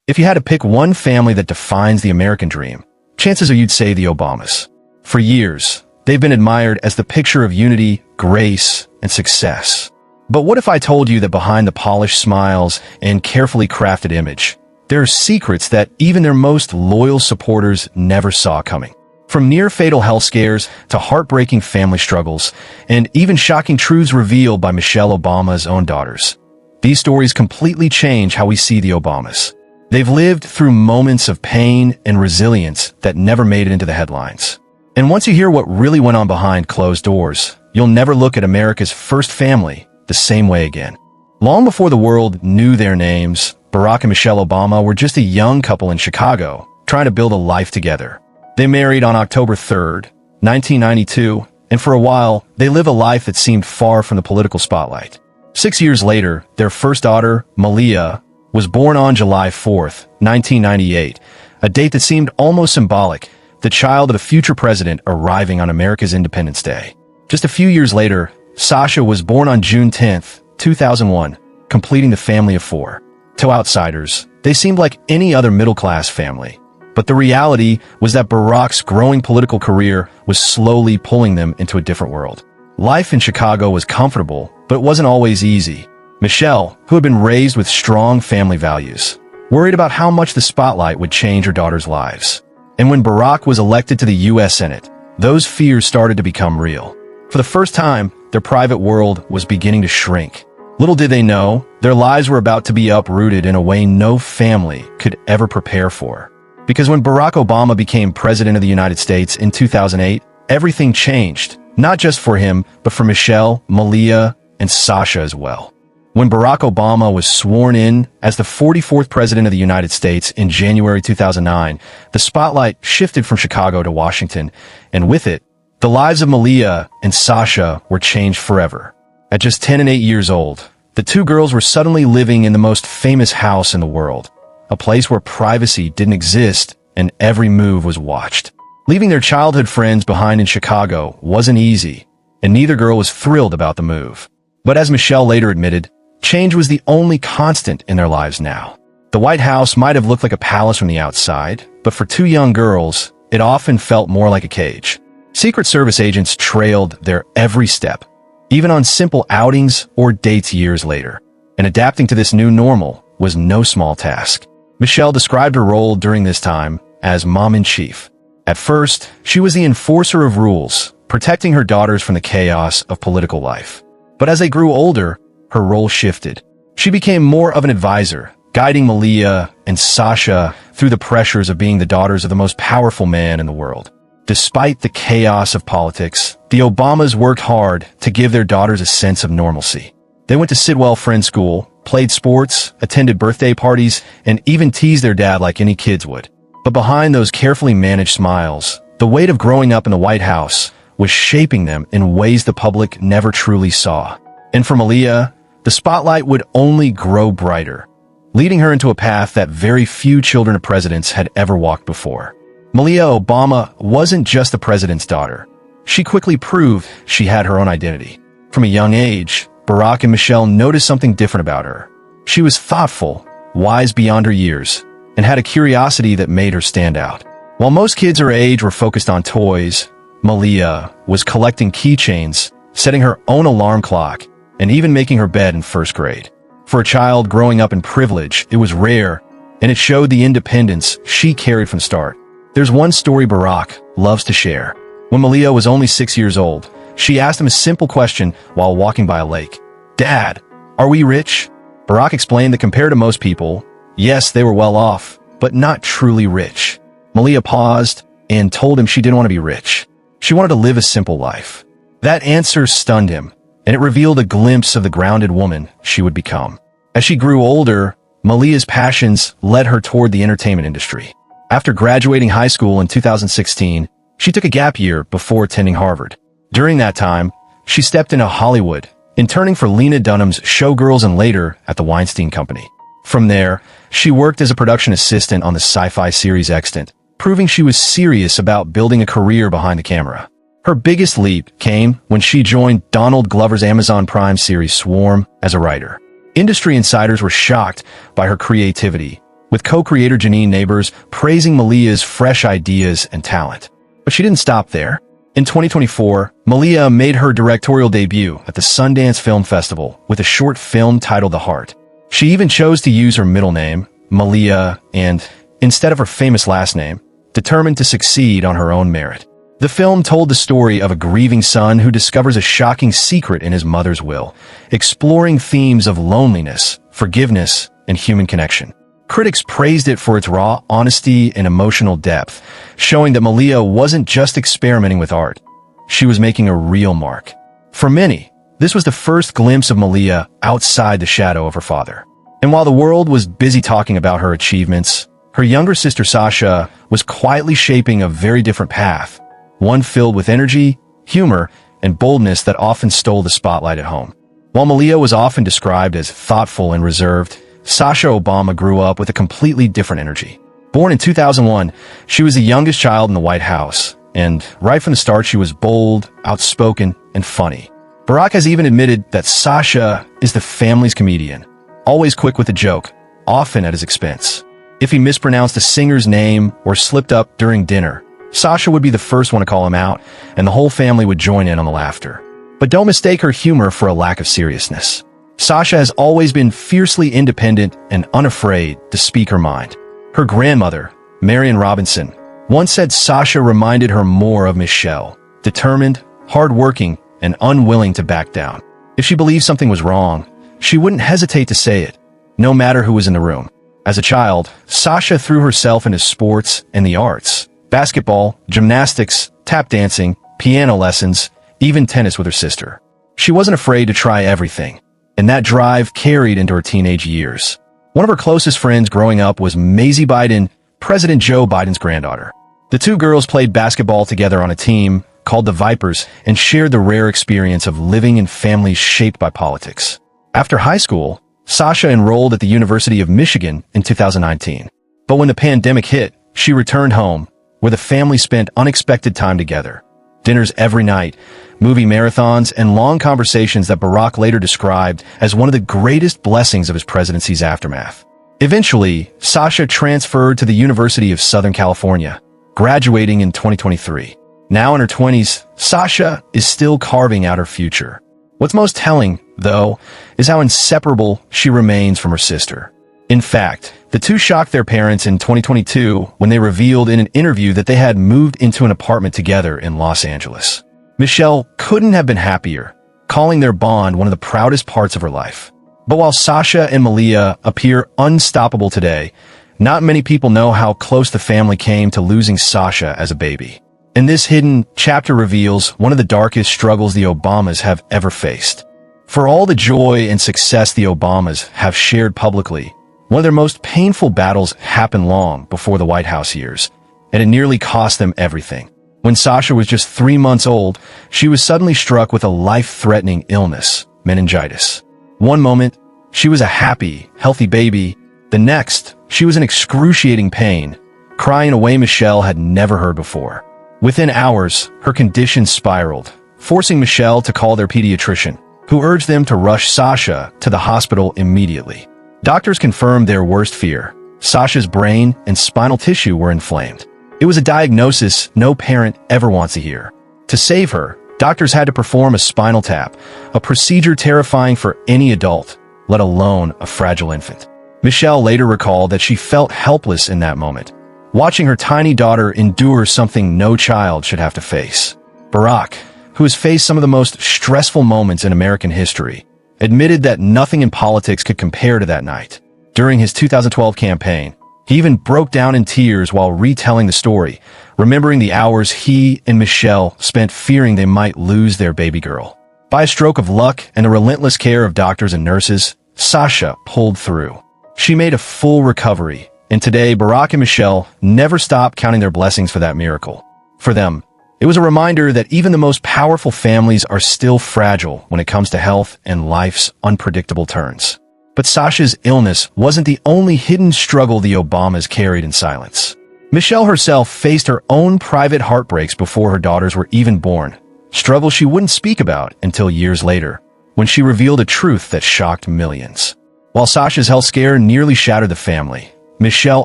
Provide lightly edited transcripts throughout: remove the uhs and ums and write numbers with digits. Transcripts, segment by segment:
If you had to pick one family that defines the American dream, chances are you'd say the Obamas. For years, they've been admired as the picture of unity, grace, and success. But what if I told you that behind the polished smiles and carefully crafted image, there are secrets that even their most loyal supporters never saw coming? From near-fatal health scares to heartbreaking family struggles, and even shocking truths revealed by Michelle Obama's own daughters. These stories completely change how we see the Obamas. They've lived through moments of pain and resilience that never made it into the headlines. And once you hear what really went on behind closed doors, you'll never look at America's first family the same way again. Long before the world knew their names, Barack and Michelle Obama were just a young couple in Chicago, trying to build a life together. They married on October 3rd, 1992, and for a while, they lived a life that seemed far from the political spotlight. 6 years later, their first daughter, Malia, was born on July 4th, 1998, a date that seemed almost symbolic, the child of a future president arriving on America's Independence Day. Just a few years later, Sasha was born on June 10th, 2001, completing the family of four. To outsiders, they seemed like any other middle-class family. But the reality was that Barack's growing political career was slowly pulling them into a different world. Life in Chicago was comfortable, but it wasn't always easy. Michelle, who had been raised with strong family values, worried about how much the spotlight would change her daughter's lives. And when Barack was elected to the U.S. Senate, those fears started to become real. For the first time, their private world was beginning to shrink. Little did they know, their lives were about to be uprooted in a way no family could ever prepare for. Because when Barack Obama became president of the United States in 2008, everything changed, not just for him, but for Michelle, Malia, and Sasha as well. When Barack Obama was sworn in as the 44th president of the United States in January 2009, the spotlight shifted from Chicago to Washington, and with it, the lives of Malia and Sasha were changed forever. At just 10 and 8 years old, the two girls were suddenly living in the most famous house in the world, a place where privacy didn't exist and every move was watched. Leaving their childhood friends behind in Chicago wasn't easy, and neither girl was thrilled about the move. But as Michelle later admitted, change was the only constant in their lives now. The White House might have looked like a palace from the outside, but for two young girls, it often felt more like a cage. Secret Service agents trailed their every step, even on simple outings or dates years later. And adapting to this new normal was no small task. Michelle described her role during this time as mom-in-chief. At first, she was the enforcer of rules, protecting her daughters from the chaos of political life. But as they grew older, her role shifted. She became more of an advisor, guiding Malia and Sasha through the pressures of being the daughters of the most powerful man in the world. Despite the chaos of politics, the Obamas worked hard to give their daughters a sense of normalcy. They went to Sidwell Friend School, played sports, attended birthday parties, and even teased their dad like any kids would. But behind those carefully managed smiles, the weight of growing up in the White House was shaping them in ways the public never truly saw. And for Malia, the spotlight would only grow brighter, leading her into a path that very few children of presidents had ever walked before. Malia Obama wasn't just the president's daughter. She quickly proved she had her own identity. From a young age, Barack and Michelle noticed something different about her. She was thoughtful, wise beyond her years, and had a curiosity that made her stand out. While most kids her age were focused on toys, Malia was collecting keychains, setting her own alarm clock, and even making her bed in first grade. For a child growing up in privilege, it was rare, and it showed the independence she carried from the start. There's one story Barack loves to share. When Malia was only 6 years old, she asked him a simple question while walking by a lake. "Dad, are we rich?" Barack explained that compared to most people, yes, they were well off, but not truly rich. Malia paused and told him she didn't want to be rich. She wanted to live a simple life. That answer stunned him, and it revealed a glimpse of the grounded woman she would become. As she grew older, Malia's passions led her toward the entertainment industry. After graduating high school in 2016, she took a gap year before attending Harvard. During that time, she stepped into Hollywood, interning for Lena Dunham's Showgirls and later at the Weinstein Company. From there, she worked as a production assistant on the sci-fi series Extant, proving she was serious about building a career behind the camera. Her biggest leap came when she joined Donald Glover's Amazon Prime series Swarm as a writer. Industry insiders were shocked by her creativity, with co-creator Janine Neighbors praising Malia's fresh ideas and talent. But she didn't stop there. In 2024, Malia made her directorial debut at the Sundance Film Festival with a short film titled The Heart. She even chose to use her middle name, Malia, and, instead of her famous last name, determined to succeed on her own merit. The film told the story of a grieving son who discovers a shocking secret in his mother's will, exploring themes of loneliness, forgiveness, and human connection. Critics praised it for its raw honesty and emotional depth, showing that Malia wasn't just experimenting with art. She was making a real mark. For many, this was the first glimpse of Malia outside the shadow of her father. And while the world was busy talking about her achievements, her younger sister Sasha was quietly shaping a very different path, one filled with energy, humor, and boldness that often stole the spotlight at home. While Malia was often described as thoughtful and reserved, Sasha Obama grew up with a completely different energy. Born in 2001, she was the youngest child in the White House, and right from the start she was bold, outspoken, and funny. Barack has even admitted that Sasha is the family's comedian, always quick with a joke, often at his expense. If he mispronounced a singer's name or slipped up during dinner, Sasha would be the first one to call him out, and the whole family would join in on the laughter. But don't mistake her humor for a lack of seriousness. Sasha has always been fiercely independent and unafraid to speak her mind. Her grandmother, Marion Robinson, once said Sasha reminded her more of Michelle, determined, hardworking, and unwilling to back down. If she believed something was wrong, she wouldn't hesitate to say it, no matter who was in the room. As a child, Sasha threw herself into sports and the arts. Basketball, gymnastics, tap dancing, piano lessons, even tennis with her sister. She wasn't afraid to try everything, and that drive carried into her teenage years. One of her closest friends growing up was Maisie Biden, President Joe Biden's granddaughter. The two girls played basketball together on a team called the Vipers and shared the rare experience of living in families shaped by politics. After high school, Sasha enrolled at the University of Michigan in 2019. But when the pandemic hit, she returned home, where the family spent unexpected time together. Dinners every night, movie marathons, and long conversations that Barack later described as one of the greatest blessings of his presidency's aftermath. Eventually, Sasha transferred to the University of Southern California, graduating in 2023. Now in her 20s, Sasha is still carving out her future. What's most telling, though, is how inseparable she remains from her sister. In fact, the two shocked their parents in 2022 when they revealed in an interview that they had moved into an apartment together in Los Angeles. Michelle couldn't have been happier, calling their bond one of the proudest parts of her life. But while Sasha and Malia appear unstoppable today, not many people know how close the family came to losing Sasha as a baby. And this hidden chapter reveals one of the darkest struggles the Obamas have ever faced. For all the joy and success the Obamas have shared publicly, one of their most painful battles happened long before the White House years, and it nearly cost them everything. When Sasha was just 3 months old, she was suddenly struck with a life-threatening illness, meningitis. One moment, she was a happy, healthy baby. The next, she was in excruciating pain, crying in a way Michelle had never heard before. Within hours, her condition spiraled, forcing Michelle to call their pediatrician, who urged them to rush Sasha to the hospital immediately. Doctors confirmed their worst fear. Sasha's brain and spinal tissue were inflamed. It was a diagnosis no parent ever wants to hear. To save her, doctors had to perform a spinal tap, a procedure terrifying for any adult, let alone a fragile infant. Michelle later recalled that she felt helpless in that moment, watching her tiny daughter endure something no child should have to face. Barack, who has faced some of the most stressful moments in American history, admitted that nothing in politics could compare to that night. During his 2012 campaign, he even broke down in tears while retelling the story, remembering the hours he and Michelle spent fearing they might lose their baby girl. By a stroke of luck and the relentless care of doctors and nurses, Sasha pulled through. She made a full recovery, and today Barack and Michelle never stopped counting their blessings for that miracle. For them, it was a reminder that even the most powerful families are still fragile when it comes to health and life's unpredictable turns. But Sasha's illness wasn't the only hidden struggle the Obamas carried in silence. Michelle herself faced her own private heartbreaks before her daughters were even born, struggles she wouldn't speak about until years later, when she revealed a truth that shocked millions. While Sasha's health scare nearly shattered the family, Michelle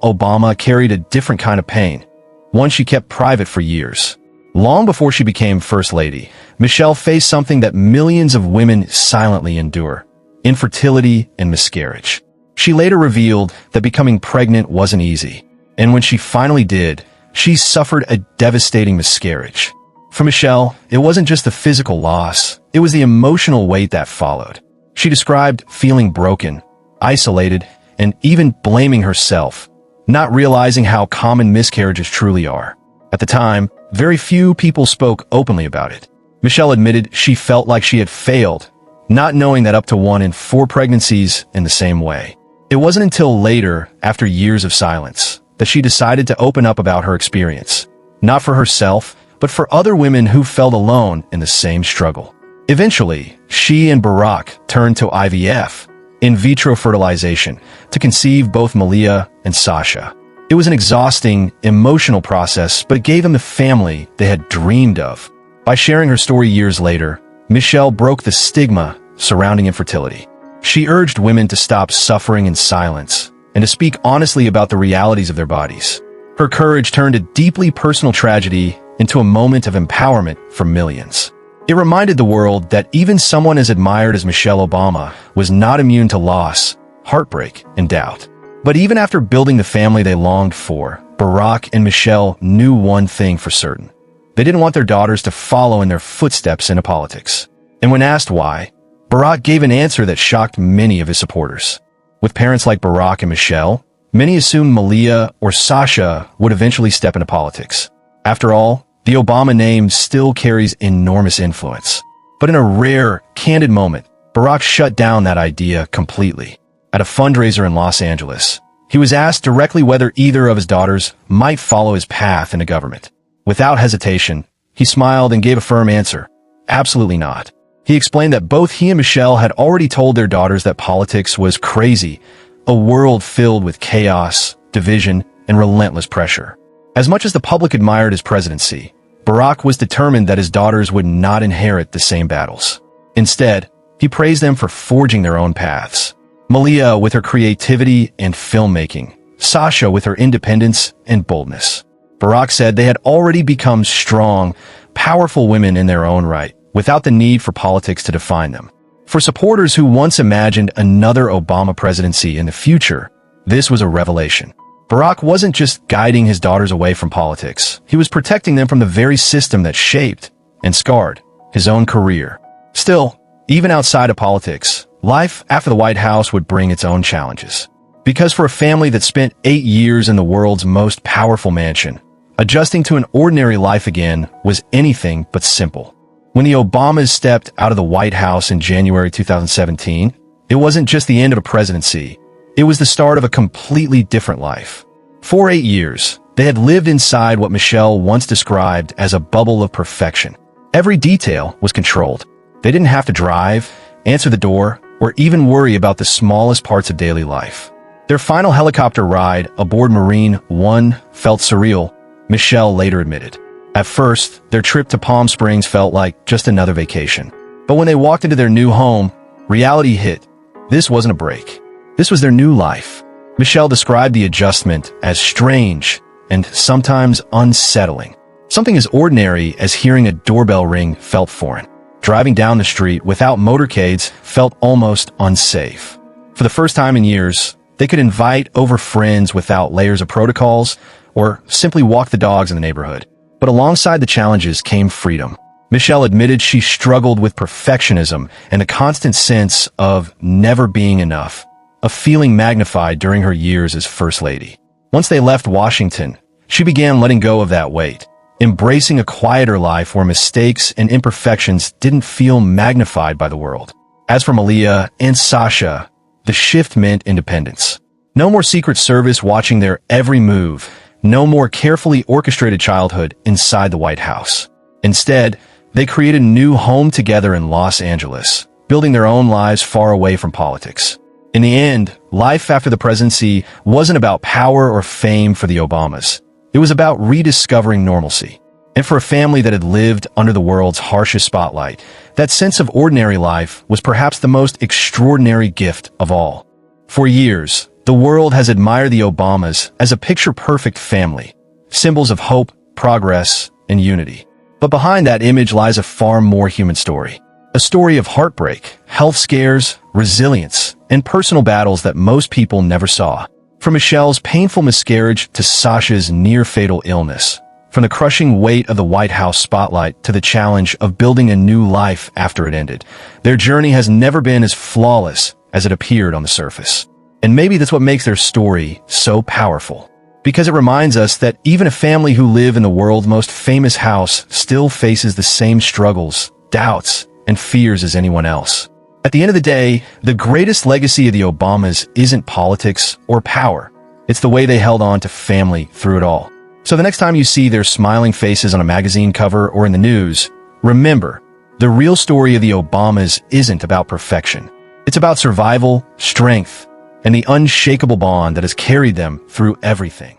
Obama carried a different kind of pain, one she kept private for years. Long before she became First Lady, Michelle faced something that millions of women silently endure: infertility and miscarriage. She later revealed that becoming pregnant wasn't easy, and when she finally did, she suffered a devastating miscarriage. For Michelle, it wasn't just the physical loss, it was the emotional weight that followed. She described feeling broken, isolated, and even blaming herself, not realizing how common miscarriages truly are. At the time, very few people spoke openly about it. Michelle admitted she felt like she had failed, not knowing that up to 1 in 4 pregnancies in the same way. It wasn't until later, after years of silence, that she decided to open up about her experience, not for herself, but for other women who felt alone in the same struggle. Eventually, she and Barack turned to IVF, in vitro fertilization, to conceive both Malia and Sasha. It was an exhausting, emotional process, but it gave them the family they had dreamed of. By sharing her story years later, Michelle broke the stigma surrounding infertility. She urged women to stop suffering in silence and to speak honestly about the realities of their bodies. Her courage turned a deeply personal tragedy into a moment of empowerment for millions. It reminded the world that even someone as admired as Michelle Obama was not immune to loss, heartbreak, and doubt. But even after building the family they longed for, Barack and Michelle knew one thing for certain: they didn't want their daughters to follow in their footsteps into politics. And when asked why, Barack gave an answer that shocked many of his supporters. With parents like Barack and Michelle, many assumed Malia or Sasha would eventually step into politics. After all, the Obama name still carries enormous influence. But in a rare, candid moment, Barack shut down that idea completely. At a fundraiser in Los Angeles, he was asked directly whether either of his daughters might follow his path into government. Without hesitation, he smiled and gave a firm answer: absolutely not. He explained that both he and Michelle had already told their daughters that politics was crazy, a world filled with chaos, division, and relentless pressure. As much as the public admired his presidency, Barack was determined that his daughters would not inherit the same battles. Instead, he praised them for forging their own paths. Malia with her creativity and filmmaking, Sasha with her independence and boldness. Barack said they had already become strong, powerful women in their own right, without the need for politics to define them. For supporters who once imagined another Obama presidency in the future, this was a revelation. Barack wasn't just guiding his daughters away from politics. He was protecting them from the very system that shaped and scarred his own career. Still, even outside of politics, life after the White House would bring its own challenges. Because for a family that spent 8 years in the world's most powerful mansion, adjusting to an ordinary life again was anything but simple. When the Obamas stepped out of the White House in January 2017, it wasn't just the end of a presidency. It was the start of a completely different life. For 8 years, they had lived inside what Michelle once described as a bubble of perfection. Every detail was controlled. They didn't have to drive, answer the door, or even worry about the smallest parts of daily life. Their final helicopter ride aboard Marine One felt surreal, Michelle later admitted. At first, their trip to Palm Springs felt like just another vacation. But when they walked into their new home, reality hit. This wasn't a break. This was their new life. Michelle described the adjustment as strange and sometimes unsettling. Something as ordinary as hearing a doorbell ring felt foreign. Driving down the street without motorcades felt almost unsafe. For the first time in years, they could invite over friends without layers of protocols or simply walk the dogs in the neighborhood. But alongside the challenges came freedom. Michelle admitted she struggled with perfectionism and a constant sense of never being enough, a feeling magnified during her years as First Lady. Once they left Washington, she began letting go of that weight, embracing a quieter life where mistakes and imperfections didn't feel magnified by the world. As for Malia and Sasha, the shift meant independence. No more Secret Service watching their every move, no more carefully orchestrated childhood inside the White House. Instead, they created a new home together in Los Angeles, building their own lives far away from politics. In the end, life after the presidency wasn't about power or fame for the Obamas. It was about rediscovering normalcy. And for a family that had lived under the world's harshest spotlight, that sense of ordinary life was perhaps the most extraordinary gift of all. For years, The world has admired the Obamas as a picture-perfect family, symbols of hope, progress, and unity. But behind that image lies a far more human story. A story of heartbreak, health scares, resilience, and personal battles that most people never saw. From Michelle's painful miscarriage to Sasha's near-fatal illness. From the crushing weight of the White House spotlight to the challenge of building a new life after it ended. Their journey has never been as flawless as it appeared on the surface. And maybe that's what makes their story so powerful. Because it reminds us that even a family who live in the world's most famous house still faces the same struggles, doubts, and fears as anyone else. At the end of the day, the greatest legacy of the Obamas isn't politics or power. It's the way they held on to family through it all. So the next time you see their smiling faces on a magazine cover or in the news, remember, the real story of the Obamas isn't about perfection. It's about survival, strength, and the unshakable bond that has carried them through everything.